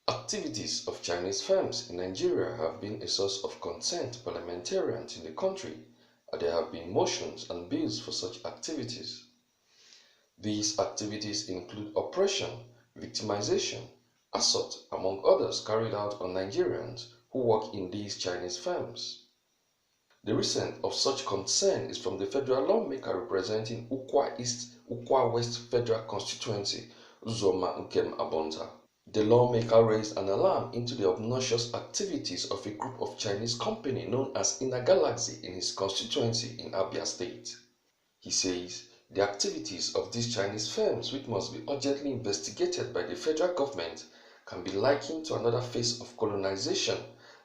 Activities of Chinese firms in Nigeria have been a source of concern to parliamentarians in the country, and there have been motions and bills for such activities. These activities include oppression, victimization, assault, among others carried out on Nigerians who work in these Chinese firms. The recent of such concern is from the federal lawmaker representing Ukwa East, Ukwa West Federal Constituency, Uzoma Abonta. The lawmaker raised an alarm into the obnoxious activities of a group of Chinese company known as Inner Galaxy in his constituency in Abia State. He says the activities of these Chinese firms, which must be urgently investigated by the federal government, can be likened to another phase of colonization,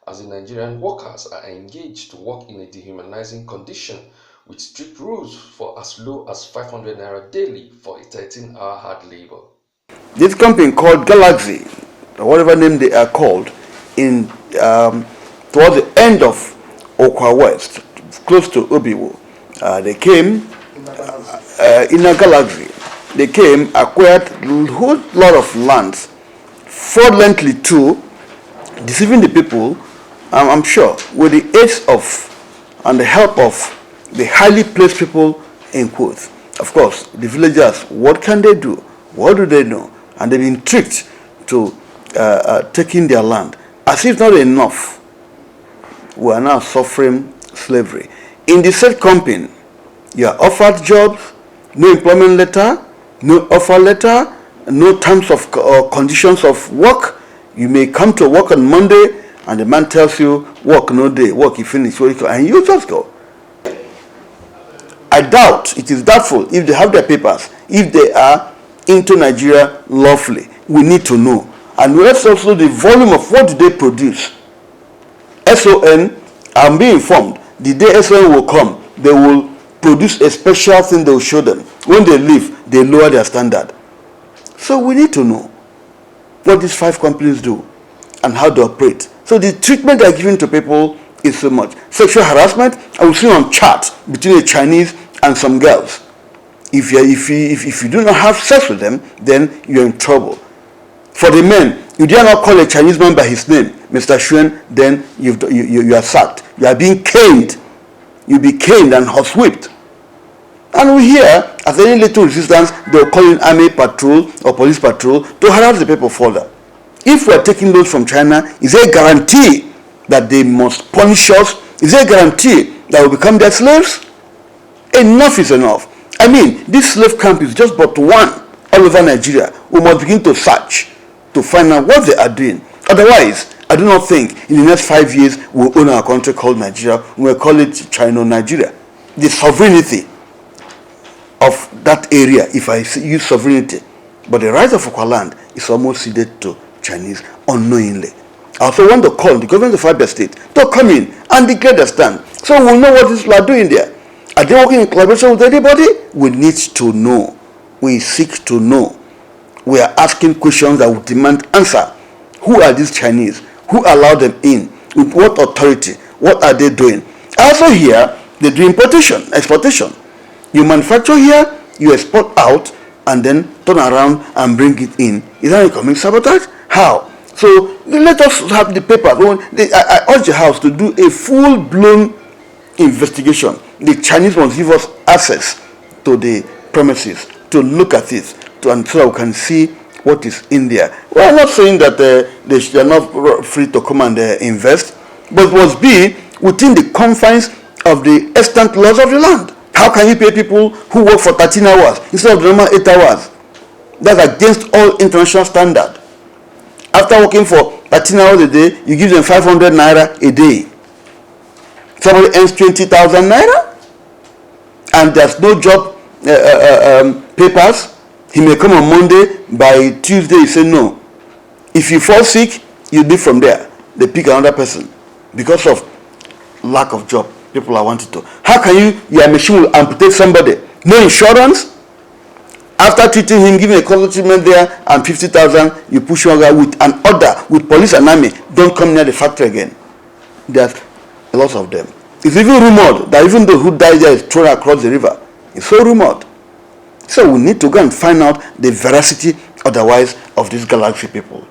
as the Nigerian workers are engaged to work in a dehumanizing condition with strict rules for as low as 500 naira daily for a 13-hour hard labor. This company called Galaxy, or whatever name they are called, in towards the end of Okwa West, close to Obiwo, they came, Inner Galaxy, they came, acquired a whole lot of lands, fraudulently too, deceiving the people, I'm sure, with the aid of and the help of the highly placed people in quotes. Of course, the villagers, what can they do? What do they know? And they've been tricked to taking their land. As if not enough, we are now suffering slavery. In the said company, you are offered jobs, no employment letter, no offer letter, no terms of conditions of work. You may come to work on Monday, and the man tells you, work no day, work you finish, and you just go. I doubt, it is doubtful if they have their papers, if they are into Nigeria lawfully. We need to know. And let's also the volume of what they produce. SON, I'm being informed, the day SON will come, they will produce a special thing they will show them. When they leave, they lower their standard. So we need to know what these 5 companies do and how they operate. So the treatment they are giving to people is so much. Sexual harassment, I will see on chat between a Chinese and some girls. If you do not have sex with them, then you're in trouble. For the men, you dare not call a Chinese man by his name, Mr. Xuan, then you are sacked. You are being caned. You'll be caned and horsewhipped. And we hear, as any little resistance, they'll call in army patrol or police patrol to harass the people further. If we're taking those from China, is there a guarantee that they must punish us? Is there a guarantee that we'll become their slaves? Enough is enough. I mean, this slave camp is just but one all over Nigeria. We must begin to search to find out what they are doing. Otherwise, I do not think in the next 5 years we'll own our country called Nigeria. We'll call it China-Nigeria. The sovereignty of that area, if I use sovereignty, but the right of our land is almost ceded to Chinese unknowingly. I also want to call the government of Abia State to come in and declare their stand, so we'll know what these people are doing there. Are they working in collaboration with anybody? We need to know. We seek to know. We are asking questions that will demand answer. Who are these Chinese? Who allowed them in? With what authority? What are they doing? I also hear they do importation, exportation. You manufacture here, you export out, and then turn around and bring it in. Is that economic sabotage? How? So let us have the paper. I urge the House to do a full-blown investigation. The Chinese must give us access to the premises to look at it, and so that we can see what is in there. We are not saying that they are not free to come and invest, but it must be within the confines of the extant laws of the land. How can you pay people who work for 13 hours instead of the normal 8 hours? That's against all international standard. After working for 13 hours a day, you give them 500 naira a day. Somebody earns 20,000 naira, and there's no job papers. He may come on Monday, by Tuesday you say no. If you fall sick, you leave from there. They pick another person because of lack of job. People are wanting to. How can your machine will amputate somebody? No insurance. After treating him, giving a consult treatment there and 50,000, you push one guy with an order, with police and army, don't come near the factory again. There's a lot of them. It's even rumored that even those who died there is thrown across the river. It's so rumored. So we need to go and find out the veracity otherwise of these Galaxy people.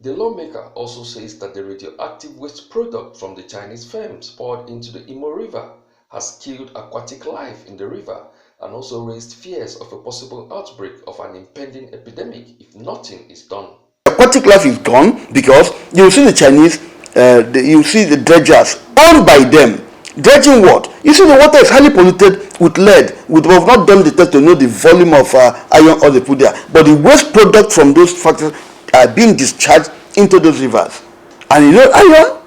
The lawmaker also says that the radioactive waste product from the Chinese firms poured into the Imo River has killed aquatic life in the river and also raised fears of a possible outbreak of an impending epidemic if nothing is done. Aquatic life is gone because you see the Chinese, you see the dredgers owned by them. Dredging what? You see the water is highly polluted with lead. We have not done the test to know the volume of iron ore they put there. But the waste product from those factories are being discharged into those rivers. And you know, iron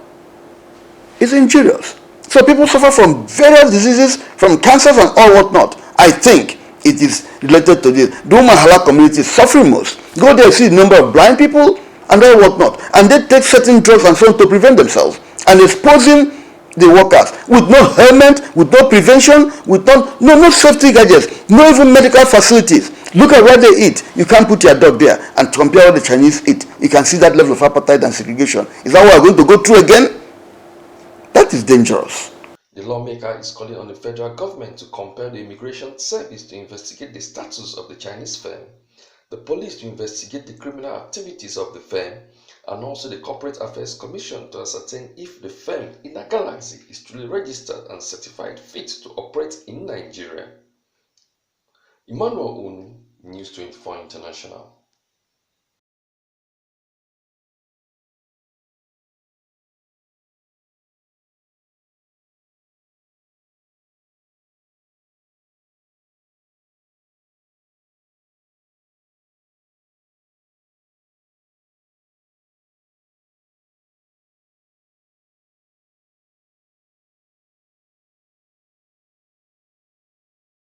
is injurious. So people suffer from various diseases, from cancers and all whatnot. I think it is related to this. The Umahala community is suffering most. Go there, see the number of blind people and all whatnot. And they take certain drugs and so on to prevent themselves. And exposing the workers with no helmet, with no prevention, with no safety gadgets, no even medical facilities. Look at where they eat. You can't put your dog there and compare what the Chinese eat. You can see that level of apartheid and segregation. Is that what we're going to go through again? That is dangerous. The lawmaker is calling on the federal government to compel the Immigration Service to investigate the status of the Chinese firm, the police to investigate the criminal activities of the firm, and also the Corporate Affairs Commission to ascertain if the firm in a galaxy is truly registered and certified fit to operate in Nigeria. Emmanuel Unu, News 24 International.